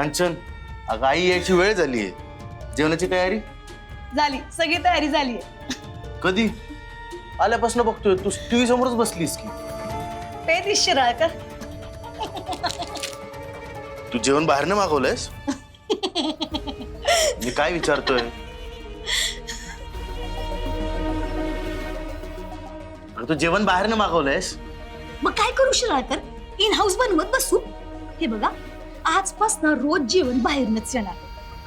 कांचन, अगं आई यायची वेळ झालीये. जेवणाची तयारी झाली, सगळी तयारी झाली. कधी? आल्यापासून बघतोय तू टीव्ही समोरच बसलीस की. ते दिसशील का? तू जेवण बाहेरनं मागवलंयस? मी काय विचारतोय? अगं तू जेवण बाहेरनं मागवलंयस? मग काय करू शिराळकर? इन हाऊस बनवत बसू? हे बघा, आजपासून रोज जेवण बाहेरनच येणार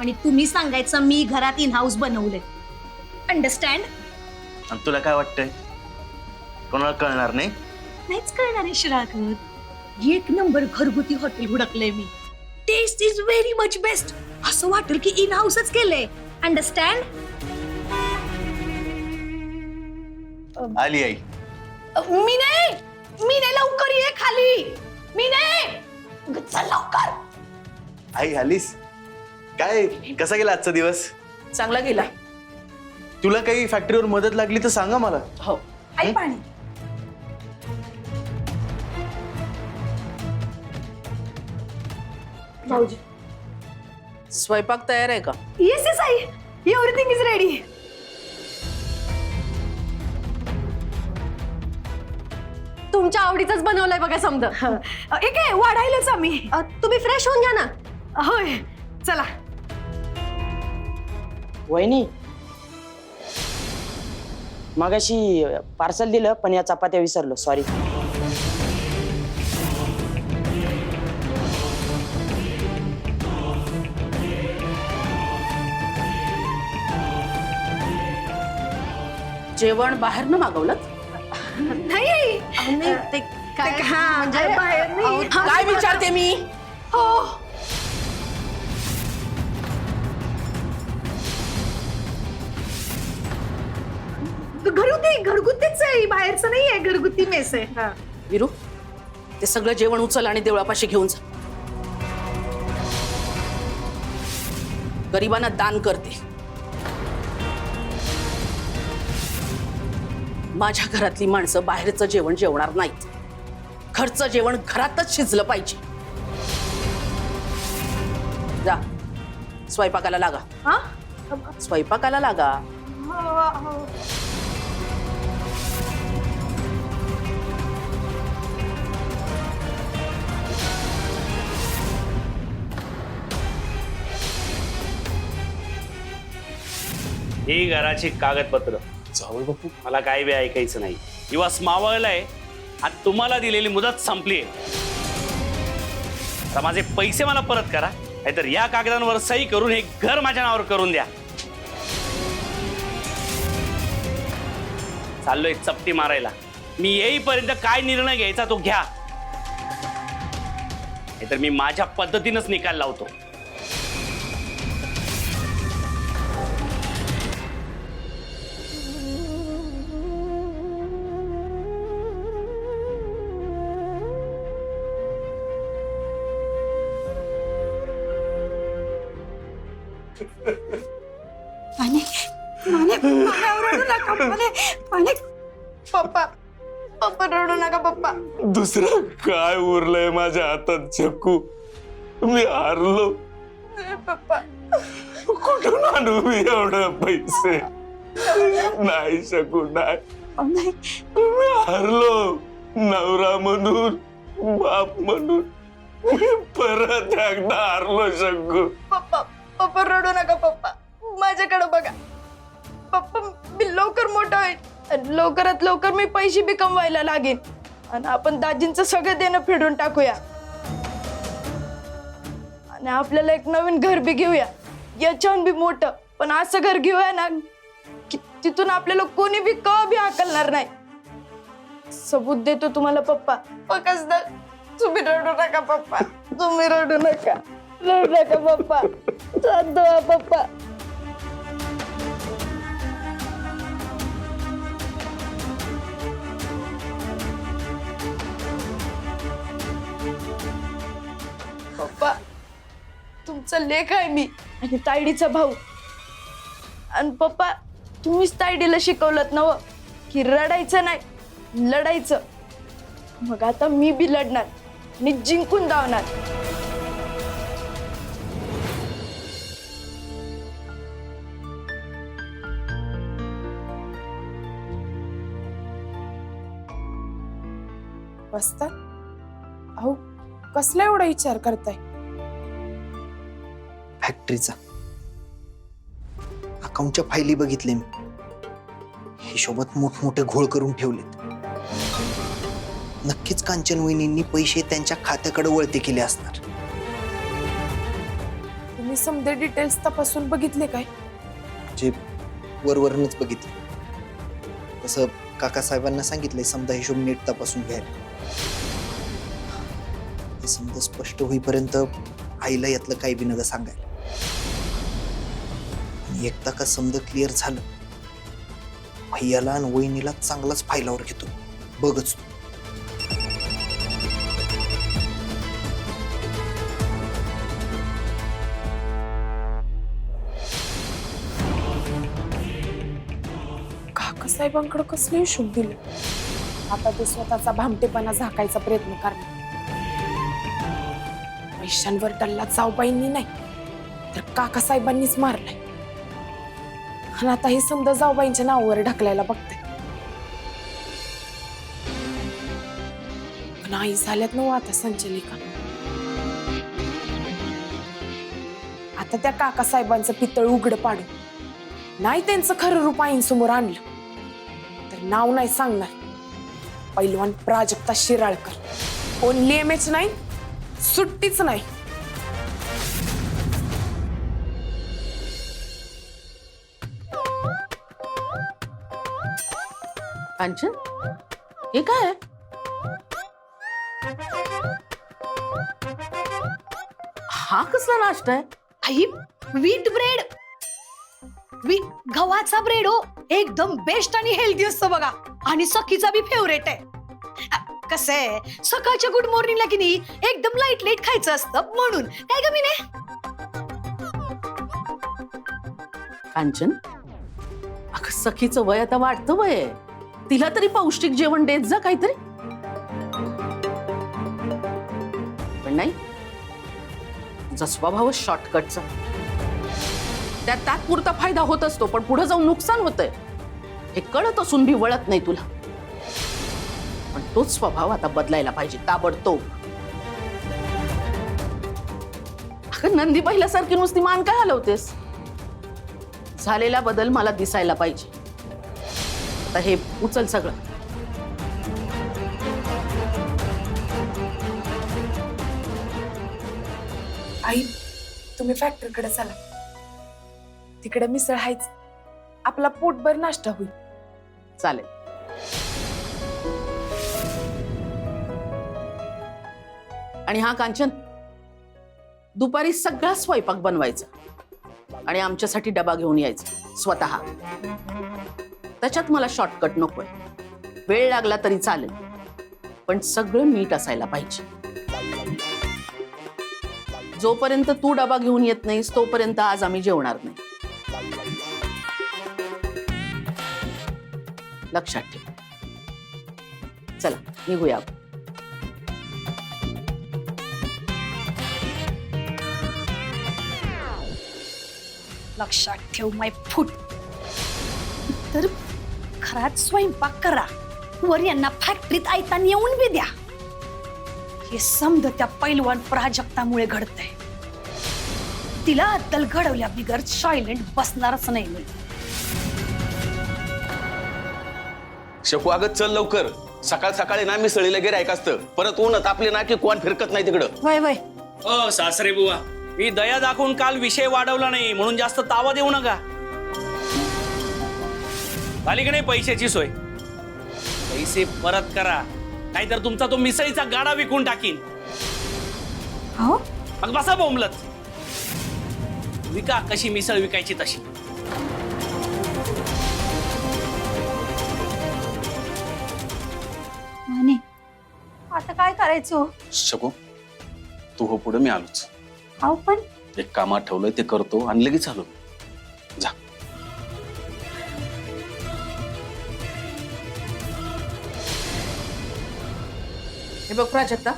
आणि तुम्ही सांगायचं मी घरात इन हाऊस बनवलंय. अंडरस्टँड? आणि तुला काय वाटतंय, कोणाला कळणार नाही? नाहीच कळणार आहे शिराळकर. एक नंबर घरगुती हॉटेल हुडकलंय मी. Taste is very much best. असं वाटेल की इन हाऊसच केलंय. अंडरस्टँड? आली आई. मी नाही लवकर ये खाली. मी नाही, चल लवकर. आई आलीस? काय कसा गेला आजचा दिवस? चांगला गेला. तुला काही फॅक्टरीवर मदत लागली तर सांगा मला. हो. आई पाणी. भाऊजी, स्वयंपाक तयार आहे का? Yes yes I, everything is ready. तुमच्या आवडीचंच बनवलंय बघा समजा. एक आहे वाढायलाच आम्ही. तुम्ही फ्रेश होऊन घ्या ना. होय, चला. वहिनी, मगाशी पार्सल दिलं पण या चपात्या विसरलो, सॉरी. जेवण बाहेरनं मागवलं? नाही आई, ते काय म्हणजे बाहेर नाही. काय विचारते मी? हो. घरगुतीच आहे, बाहेरचं नाही आहे. घरगुती मेस आहे. विरू, ते सगळं जेवण उचल आणि देवळापाशी घेऊन जा. गरिबांना दान करते. माझ्या घरातली माणसं बाहेरचं जेवण जेवणार नाहीत. घरचं जेवण घरातच शिजलं पाहिजे. जा, स्वयंपाकाला लागा. हा? स्वयंपाकाला लागा. हो. ही घराची कागदपत्र. जावळ बापू, मला काय बी ऐकायचं नाही. दिवस मावळलाय आणि तुम्हाला दिलेली मुदत संपली. आता माझे पैसे मला परत करा, नाहीतर या कागदांवर सही करून हे घर माझ्या नावावर करून द्या. चाललोय चपटी मारायला. मी येईपर्यंत काय निर्णय घ्यायचा तो घ्या, नाहीतर मी माझ्या पद्धतीनंच निकाल लावतो. पप्पा रडू नका पप्पा. दुसरं काय उरलंय माझ्या हातात चक्कू? मी हारलो. पप्पा कुठून आणू मी एवढे पैसे? नाही शकू, नाही. मी हारलो. नवरा म्हणून, बाप म्हणून मी परत एकदा हारलो शकू. पप्पा रडू नका पप्पा. माझ्याकडे बघा पप्पा. मी लवकर मोठा होईल आणि लवकरात लवकर मी पैसे बी कमवायला लागेन आणि आपण दाजींचं सगळं देणं फेडून टाकूया आणि आपल्याला एक नवीन घर बी घेऊया. याच्याहून बी मोठं, पण असं घर घेऊया ना की तिथून आपल्याला कोणी बी कवा बी हाकलणार नाही. सबूत देतो तुम्हाला पप्पा. कसं तुम्ही रडू नका पप्पा. तुम्ही रडू नका. रडू नका पप्पा. शांत व्हा पप्पा. पप्पा, तुमचा लेक आहे मी आणि तायडीचा भाऊ. आणि पप्पा, तुम्हीच तायडीला शिकवलत नव की रडायचं नाही, लढायचं. मग आता मी बी लढणार आणि जिंकून धावणार. बसतात. अहो कसला एवढा विचार करताय? फॅक्टरीचा अकाउंटच्या फायली बघितले मी. हिशोबात मोठमोठे घोळ करून ठेवलेत. नक्कीच कांचन वहिनींनी पैसे त्यांच्या खात्याकडे वळते केले असणार. तुम्ही समजे डिटेल्स तपासून बघितले काय? जे वरवरनच बघितले. तसं काकासाहेबांना सांगितलंय समजा हिशोब नीट तपासून घ्यायला. हे समजा स्पष्ट होईपर्यंत आईला यातलं काही बी नका सांगायला. आणि एकदा का समजा क्लिअर झालं, भैयाला आणि वहिनीला चांगलाच फायलावर घेतो. बघच तू. काकासाहेबांकडे कसले हिशोब दिले? आता ते स्वतःचा भामटेपणा झाकायचा प्रयत्न करणार. पैशांवर टल्ला जाऊबाईंनी नाही तर काकासाहेबांनीच मारलाय. आणि आता हे समजा जाऊबाईंच्या नावावर ढकलायला बघते. पण आई झाल्यात नव्ह आता संचलिका. आता त्या काकासाहेबांचं पितळ उघड पाडू नाही त्यांचं खरं रूप आईंसमोर आणलं तर नाव नाही सांगणार. पैलवान प्राजक्ता शिराळकर. ओनली एमएच नाही, सुट्टीच नाही. कांचन, हे काय? हा कसला नाश्ता आहे? आई, व्हीट ब्रेड. गव्हाचा ब्रेड हो, एकदम बेस्ट आणि हेल्दी असतो बघा. आणि सखीचा बी फेवरेट आहे. कसं आहे, सकाळच्या गुड मॉर्निंगला की नाही एकदम लाईट लाईट खायचं असतं म्हणून. काय ग मीने? कांचन, अगं सखीचं वय आता वाढतं वय आहे. तिला तरी पौष्टिक जेवण देत जा काहीतरी. पण नाही, तुझा स्वभावच शॉर्टकटचा. त्यात तात्पुरता फायदा होत असतो पण पुढे जाऊन नुकसान होतंय हे कळत असून बी वळत नाही तुला. पण तोच स्वभाव आता बदलायला पाहिजे ताबडतोब. अगं नंदी पहिल्यासारखी नुसती मान काय हलवतेस? झालेला बदल मला दिसायला पाहिजे. आता हे उचल सगळं. आई तुम्ही फॅक्टरीकडे चला. तिकडे मिसळ हायच. आपला पोटभर नाश्ता होईल. चालेल. आणि हा कांचन, दुपारी सगळा स्वयंपाक बनवायचा आणि आमच्यासाठी डबा घेऊन यायचा स्वतः. त्याच्यात मला शॉर्टकट नकोय. वेळ लागला तरी चालेल पण सगळं नीट असायला पाहिजे. जोपर्यंत तू डबा घेऊन येत नाहीस तोपर्यंत आज आम्ही जेवणार नाही. लक्षात ठेव. चला निघूया. लक्षात ठेव माय फूट. तर घरात स्वयंपाक करा, वर यांना फॅक्टरीत आयतान येऊन बी द्या. हे समज त्या पैलवान प्राजक्तामुळे घडतंय. तिला अद्दल घडवल्या बिगर सायलेंट बसणारच नाही मी. शकू अगं चल लवकर. सकाळ सकाळी ना मिसळीला गिऱ्हाईक असतं. परत ऊन तापले ना की कोण फिरकत नाही तिकडं. वय वय. ओ सासरे बुवा, मी दया दाखवून काल विषय वाढवला नाही म्हणून जास्त तावा देऊ नका. झाली की नाही पैशाची सोय? पैसे परत करा नाहीतर तुमचा तो मिसळीचा गाडा विकून टाकीन. हो मग बसा बोंबलत. विका कशी मिसळ विकायची तशी. माने, आता काय करायचं? शकू तू हो पुढे, मी आलोच. अहो पण एक कामात ठेवलंय ते करतो आणि लगेच आलो. जा. हे बघ प्राजक्ता,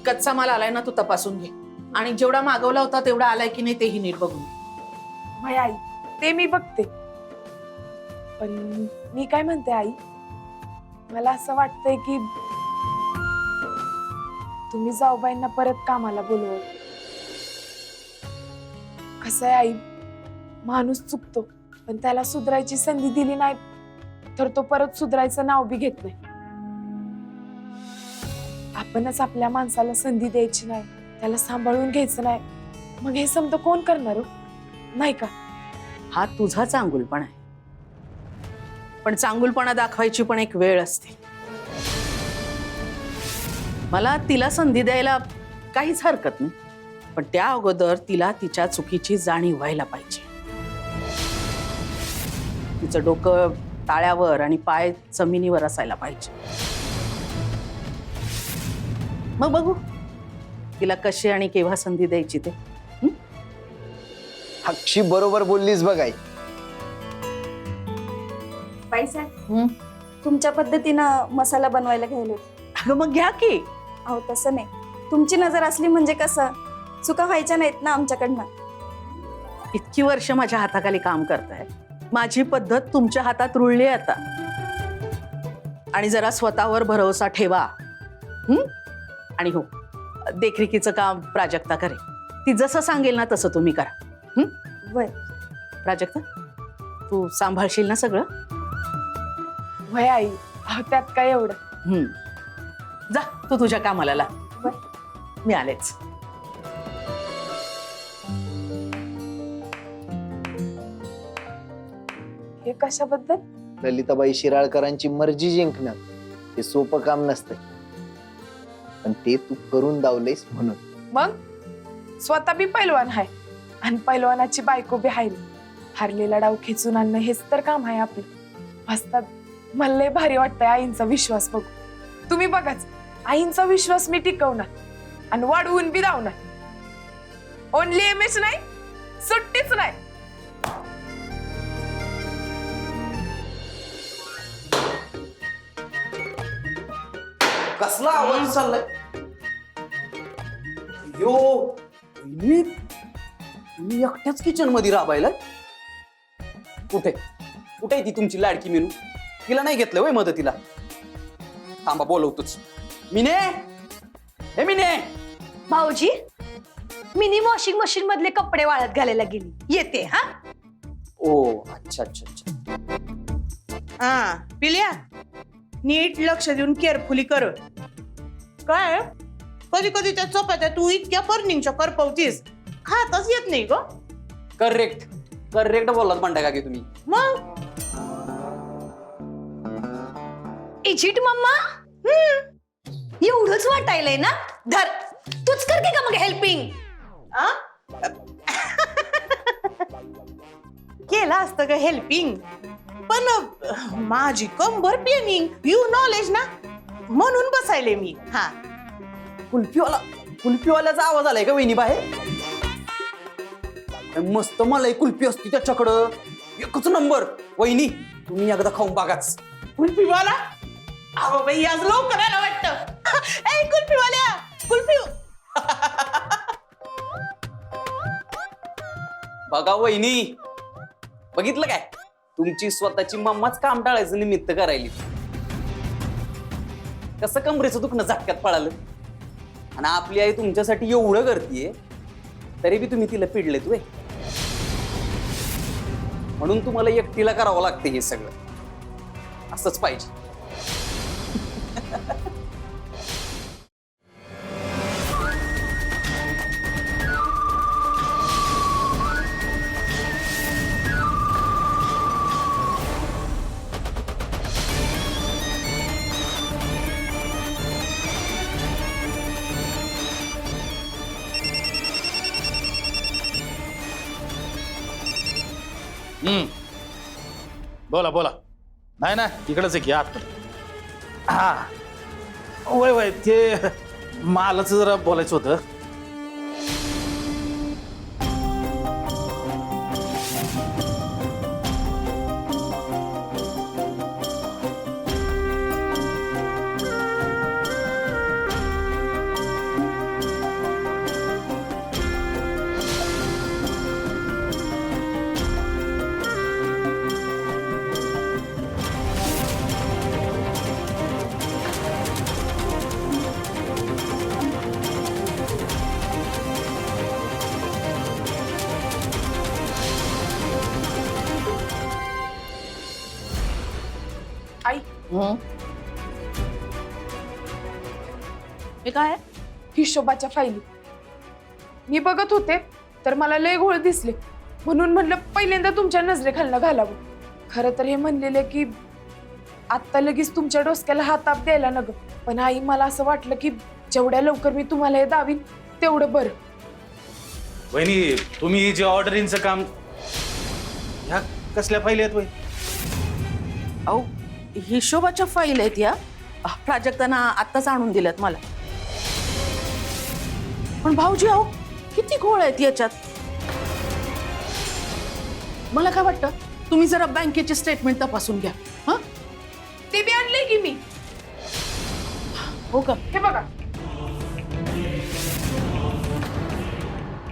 कच्चा माल आलाय ना, तू तपासून घे आणि जेवढा मागवला होता तेवढा आलाय की नाही तेही नीट बघून. माय आई, ते मी बघते. पण मी काय म्हणते आई, मला असं वाटतंय की तुम्ही जाऊबाईंना परत कामाला बोलव. कसं आहे आई, माणूस चुकतो पण त्याला सुधारायची संधी दिली नाही तर तो परत सुधारायचं नाव बी घेत नाही. आपणच आपल्या माणसाला संधी द्यायची नाही, त्याला सांभाळून घ्यायचं नाही, मग हे समजा कोण करणार हो? नाही का? हा तुझा चांगुलपणा आहे, पण चांगुलपणा दाखवायची पण एक वेळ असते. मला तिला संधी द्यायला काहीच हरकत नाही, पण त्या अगोदर तिला तिच्या चुकीची जाणीव व्हायला पाहिजे. तिचं डोकं ताळ्यावर आणि पाय जमिनीवर असायला पाहिजे. मग बघू तिला कशी आणि केव्हा संधी द्यायची ते. अक्षी बरोबर बोललीस बघ आई. बाईसाहेब, तुमच्या पद्धतीनं मसाला बनवायला घ्यायला. अगं मग घ्या की. अहो तसं नाही, तुमची नजर असली म्हणजे कसं, चुका व्हायच्या नाहीत ना आमच्याकडनं. इतकी वर्ष माझ्या हाताखाली काम करताय, माझी पद्धत तुमच्या हातात रुळली आता. आणि जरा स्वतःवर भरोसा ठेवा. आणि हो, देखरेखीचं काम प्राजक्ता करेल. ती जसं सांगेल ना तसं तुम्ही करा. वय प्राजक्ता, तू सांभाळशील ना सगळं? वय आई, अहो त्यात काय एवढं. जा तू तुझ्या कामाला लाग. मी आलेच. हे कशाबद्दल? ललिताबाई शिराळकरांची मर्जी जिंकणं हे सोपं काम नसतं, पण ते तू करून दावलेस म्हणून. मग स्वतः बी पैलवान आहे आणि पैलवानाची बायको बी आहे. हारलेला डाव खेचून आणणं हेच तर काम आहे आपलं. मस्तात मला लय भारी वाटतंय आईंचा विश्वास बघू. तुम्ही बघाच, आईंचा विश्वास मी टिकवणार आणि वाढवून बी धावणार. ओनली एमएच नाही, सुट्टीच नाही. कसला आवाज चाललाय? यो मी एकट्याच किचन मध्ये राबायला. कुठे कुठे आहे ती तुमची लाडकी मेनू? तिला नाही घेतलं वय मदतीला? थांबा बोलवतोच. मिने, हे मिने. भाऊजी, मिनी वॉशिंग मशीन मधले कपडे वाळत घालायला गेली, येते. हा ओ अच्छा अच्छा अच्छा. हा पिल्या, नीट लक्ष देऊन केअरफुली कर. काय कधी कधी त्या चपात्या तू इतक्या बर्निंगच्या करपवतीस, खाताच येत नाही ग. करेक्ट करेक्ट बोललात म्हणता का की तुम्ही. मग इजिट मम्मा, एवढंच वाटायलंय ना? धर, तूच करते का मग हेल्पिंग? केलं असतं ग हेल्पिंग, पण माझी कंबर पेनिंग, यू नॉलेज ना, म्हणून बसायले मी. हा कुल्फीवाल्याचा आवाज आलाय का वहिनी बाहेर? मस्त मलाई कुल्फी असती त्याच्याकडं, एकच नंबर. वहिनी तुम्ही एकदा खाऊन बघाच. कुल्फीवाला, अहो बाई आज लवकर आला वाटतं. ए कुल्फीवाल्या, कुल्फी. बघा वहिनी, बघितलं काय? तुमची स्वतःची मम्माच काम टाळायचं निमित्त करायली. कसं कमरेचं दुखणं झटक्यात पळालं. आणि आपली आई तुमच्यासाठी एवढं करतीये तरी बी तुम्ही तिला पिडलेत वे. म्हणून तुम्हाला एकटीला करावं लागतं हे सगळं. असंच पाहिजे. बोला बोला. नाही ना, इकडंच आहे की आतमध्ये. हा वय वय, ते मालाचं जरा बोलायचं होतं. हे काय आहे? हिशोबाच्या फाईली मी बघत होते तर मला लय घोळ दिसले, म्हणून म्हणलं पहिल्यांदा तुमच्या नजरेखालनं घालावं. खरं तर हे म्हणलेले की आत्ता लगेच तुमच्या डोसक्याला हात ताप द्यायला नग, पण आई मला असं वाटलं की जेवढ्या लवकर मी तुम्हाला हे दावीन तेवढं बरं. वहिनी तुम्ही जे ऑर्डरिंगचं काम, ह्या कसल्या फाईल आहेत वय? अहो हिशोबाच्या फाईल आहेत या. प्राजक्तांना आत्ताच आणून दिल्यात मला. पण भाऊजी अहो किती घोळ आहेत याच्यात. मला काय वाटतं तुम्ही जरा बँकेचे स्टेटमेंट तपासून घ्या. हा ते बी आणले की मी. हो का? हे बघा.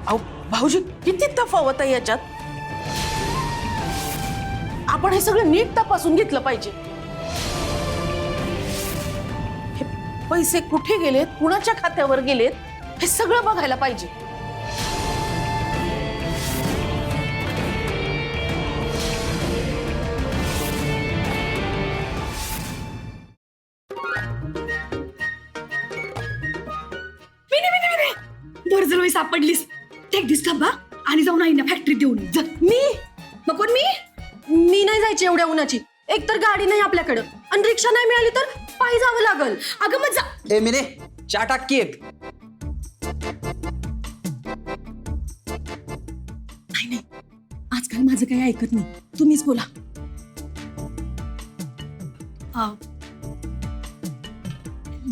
अहो भाऊजी किती तफावत आहे याच्यात. आपण हे सगळं नीट तपासून घेतलं पाहिजे. हे पैसे कुठे गेलेत, कुणाच्या खात्यावर गेलेत, हे सगळं बघायला पाहिजे. बरं जर सापडलीस टेक दिस डब्बा आणि जाऊन आईना फॅक्टरीत देऊन ये. मी मग कोण मी नाही जायची एवढ्या उन्हाची. एक तर गाडी नाही आपल्याकडं आणि रिक्षा नाही मिळाली तर पायी जावं लागल. अगं मग जा. ए मिने चहा टाक की एक. नाही आजकाल माझं काही ऐकत नाही, तुम्हीच बोला.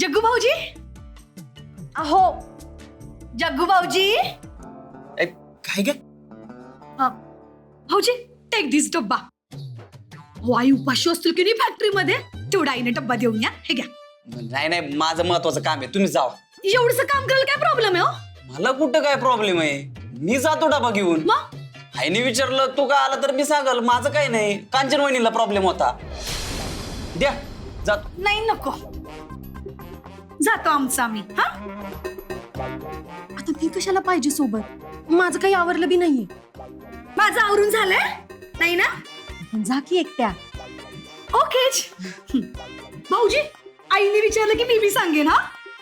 जग्गू भाऊजी. अहो जग्गू भाऊजी. काय ग? भाऊजी टेक दिस डब्बा. वाई उपाशी असतील की नाही फॅक्टरीमध्ये, तेवढा आईने डब्बा देऊन या. हे घ्या. नाही माझं महत्वाचं काम आहे, तुम्ही जावा. एवढंसं काम करायला काय प्रॉब्लेम आहे हो? मला कुठं काय प्रॉब्लेम आहे, मी जातो डबा घेऊन. मग आईने विचारलं तू का आला तर मी सांगल माझं काय नाही. कांचन वहिनीला प्रॉब्लेम होता. द्या जातो. नाही नको, जातो आमचं आम्ही. हा आता मी कशाला पाहिजे सोबत, माझं काही आवरलं बी नाहीये. माझं आवरून झालंय नाही ना, जा की एकट्या. ओकेच. भाऊजी आईने विचारलं की मी बी सांगेन. हा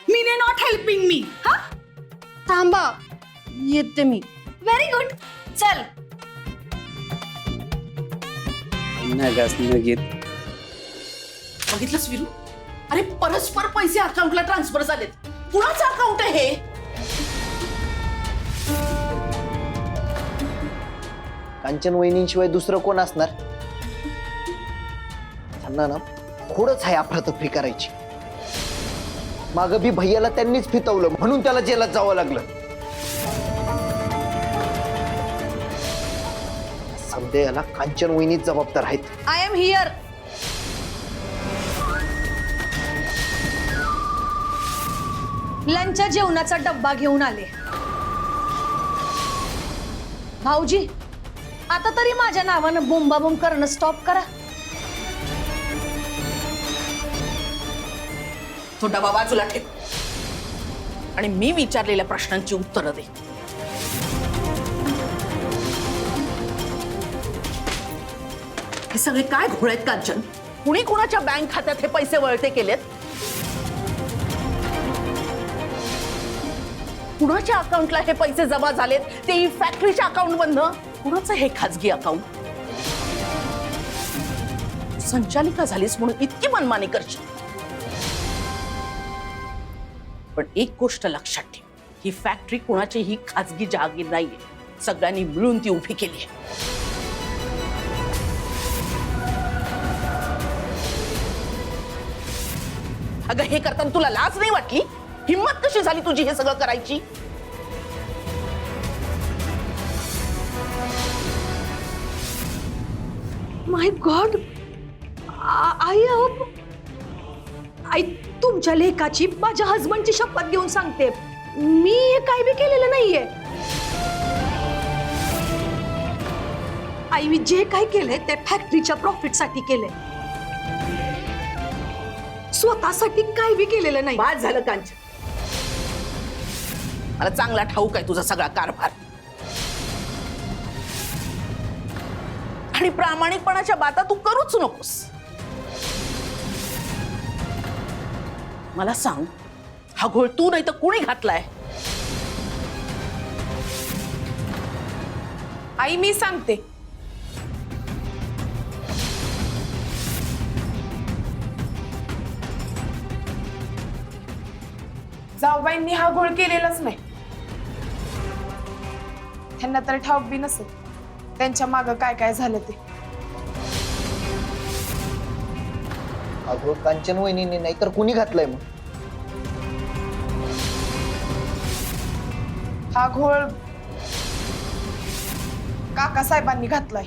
मी ने नॉट हेल्पिंग मी. हा थांबा येते मी. Very good. चल. बघितलंस विरू, अरे परस्पर पैसे अकाउंटला ट्रान्सफर झालेत. कुणाचं अकाउंट आहे हे? कांचन वहिनींशिवाय दुसरं कोण असणार? त्यांना ना थोडंच आहे अफरातफरी करायची. मागं बी भैयाला त्यांनीच फितवलं म्हणून त्याला जेलात जावं लागलं. सध्या याला कांचन वहिनीच जबाबदार आहेत. I am here. लंचच्या जेवणाचा डब्बा घेऊन आले. भाऊजी आता तरी माझ्या नावानं बोंबाबोंब करणं स्टॉप करा. तो डबा बाजूला ठेव आणि मी विचारलेल्या प्रश्नांची उत्तरं दे. हे सगळे काय घोळ आहेत कांचन? कुणी कुणाच्या बँक खात्यात हे पैसे वळते केलेत? कुणाच्या अकाउंटला हे पैसे जमा झालेत, ते फॅक्टरीच्या अकाउंट मधनं? कुणाचं हे खाजगी अकाउंट? संचालिका झालीस म्हणून इतकी मनमानी करशील? पण एक गोष्ट लक्षात ठेव, ही फॅक्टरी कुणाचीही खाजगी जहागीर नाहीये. सगळ्यांनी मिळून ती उभी केली आहे. अगं हे करताना तुला लाज नाही वाटली? हिम्मत कशी झाली तुझी हे सगळं करायची? माय गॉड. आई आई तुमच्या लेकाची माझ्या हजबंडची शपथ घेऊन सांगते, मी काही बी केलेलं नाहीये. आई मी जे काही केलंय ते फॅक्टरीच्या प्रॉफिटसाठी केलंय, स्वतःसाठी काही बी केलेलं नाही. बाद झालं कांचन, मला चांगला ठाऊक आहे तुझा सगळा कारभार. आणि प्रामाणिकपणाच्या बाता तू करूच नकोस. मला सांग, हा घोळ तू नाही तर कोणी घातलाय? आई मी सांगते. जाऊबाईंनी हा घोळ केलेलाच नाही. त्यांना तर ठाऊक बी नसेल त्यांच्या मागं काय काय झालं ते. अगं कांचन वहिनीने नाही तर कुणी घातलाय मग? हा घोळ काकासाहेबांनी घातलाय.